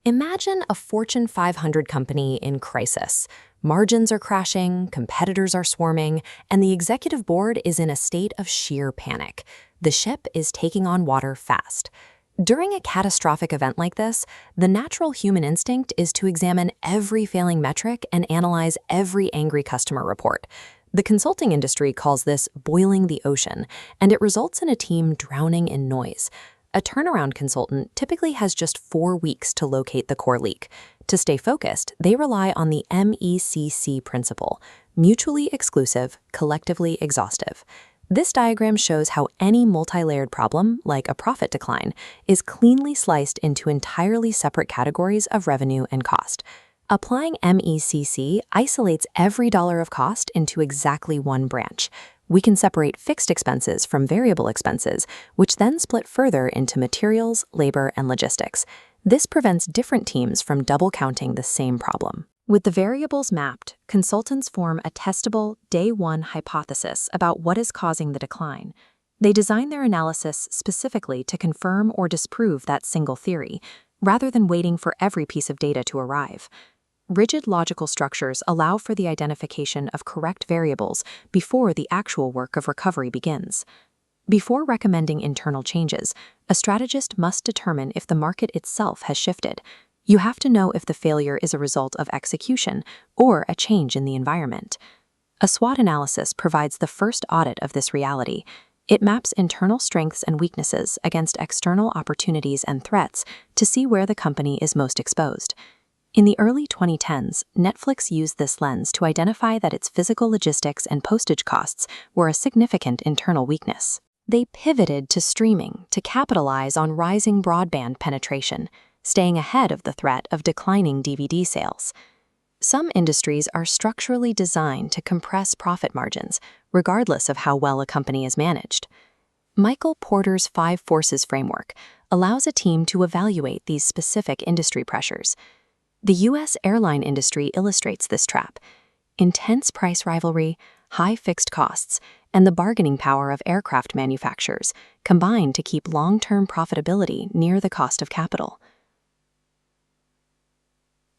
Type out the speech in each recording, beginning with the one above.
Imagine a Fortune 500 company in crisis. Margins are crashing, competitors are swarming, and the executive board is in a state of sheer panic. The ship is taking on water fast. During a catastrophic event like this, the natural human instinct is to examine every failing metric and analyze every angry customer report. The consulting industry calls this boiling the ocean, and it results in a team drowning in noise. A turnaround consultant typically has just 4 weeks to locate the core leak. To stay focused, they rely on the MECC principle: mutually exclusive, collectively exhaustive. This diagram shows how any multi-layered problem, like a profit decline, is cleanly sliced into entirely separate categories of revenue and cost. Applying MECC isolates every dollar of cost into exactly one branch. We can separate fixed expenses from variable expenses, which then split further into materials, labor, and logistics. This prevents different teams from double counting the same problem. With the variables mapped, consultants form a testable, day-one hypothesis about what is causing the decline. They design their analysis specifically to confirm or disprove that single theory, rather than waiting for every piece of data to arrive. Rigid logical structures allow for the identification of correct variables before the actual work of recovery begins. Before recommending internal changes, a strategist must determine if the market itself has shifted. You have to know if the failure is a result of execution or a change in the environment. A SWOT analysis provides the first audit of this reality. It maps internal strengths and weaknesses against external opportunities and threats to see where the company is most exposed. In the early 2010s, Netflix used this lens to identify that its physical logistics and postage costs were a significant internal weakness. They pivoted to streaming to capitalize on rising broadband penetration, staying ahead of the threat of declining DVD sales. Some industries are structurally designed to compress profit margins, regardless of how well a company is managed. Michael Porter's 5 Forces framework allows a team to evaluate these specific industry pressures. The U.S. airline industry illustrates this trap. Intense price rivalry, high fixed costs, and the bargaining power of aircraft manufacturers combine to keep long-term profitability near the cost of capital.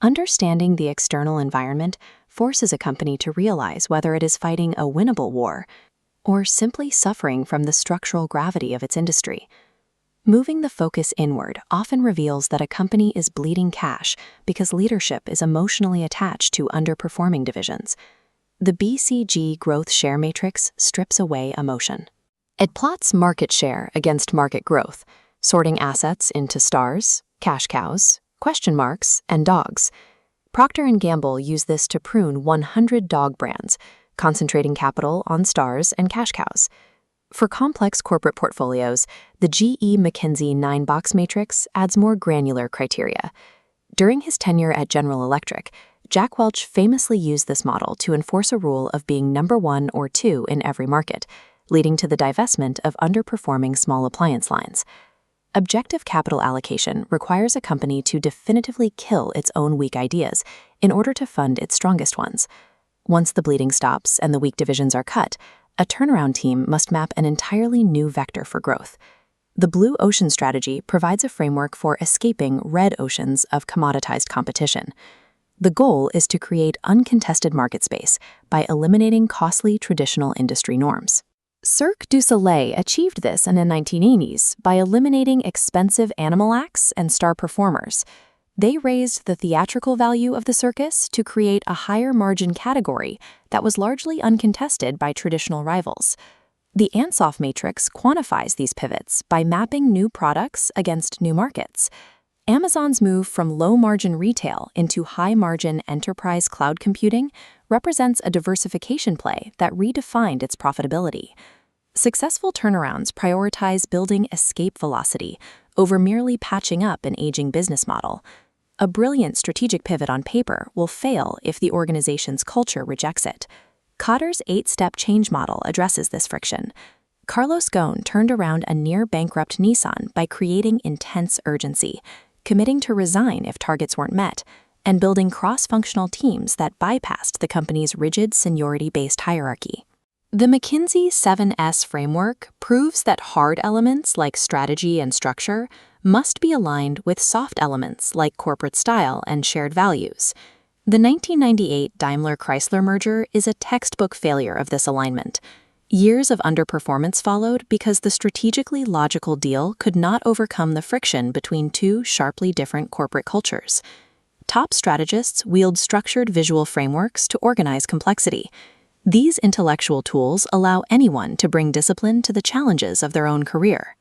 Understanding the external environment forces a company to realize whether it is fighting a winnable war or simply suffering from the structural gravity of its industry. Moving the focus inward often reveals that a company is bleeding cash because leadership is emotionally attached to underperforming divisions. The BCG growth share matrix strips away emotion. It plots market share against market growth, sorting assets into stars, cash cows, question marks, and dogs. Procter & Gamble used this to prune 100 dog brands, concentrating capital on stars and cash cows. For complex corporate portfolios, the GE McKinsey 9-box matrix adds more granular criteria. During his tenure at General Electric, Jack Welch famously used this model to enforce a rule of being number 1 or 2 in every market, leading to the divestment of underperforming small appliance lines. Objective capital allocation requires a company to definitively kill its own weak ideas in order to fund its strongest ones. Once the bleeding stops and the weak divisions are cut, a turnaround team must map an entirely new vector for growth. The blue ocean strategy provides a framework for escaping red oceans of commoditized competition. The goal is to create uncontested market space by eliminating costly traditional industry norms. Cirque du Soleil achieved this in the 1980s by eliminating expensive animal acts and star performers. They raised the theatrical value of the circus to create a higher margin category that was largely uncontested by traditional rivals. The Ansoff matrix quantifies these pivots by mapping new products against new markets. Amazon's move from low-margin retail into high-margin enterprise cloud computing represents a diversification play that redefined its profitability. Successful turnarounds prioritize building escape velocity over merely patching up an aging business model. A brilliant strategic pivot on paper will fail if the organization's culture rejects it. Kotter's 8-step change model addresses this friction. Carlos Ghosn turned around a near-bankrupt Nissan by creating intense urgency, committing to resign if targets weren't met, and building cross-functional teams that bypassed the company's rigid seniority-based hierarchy. The McKinsey 7S framework proves that hard elements like strategy and structure must be aligned with soft elements like corporate style and shared values. The 1998 Daimler-Chrysler merger is a textbook failure of this alignment. Years of underperformance followed because the strategically logical deal could not overcome the friction between two sharply different corporate cultures. Top strategists wield structured visual frameworks to organize complexity. These intellectual tools allow anyone to bring discipline to the challenges of their own career.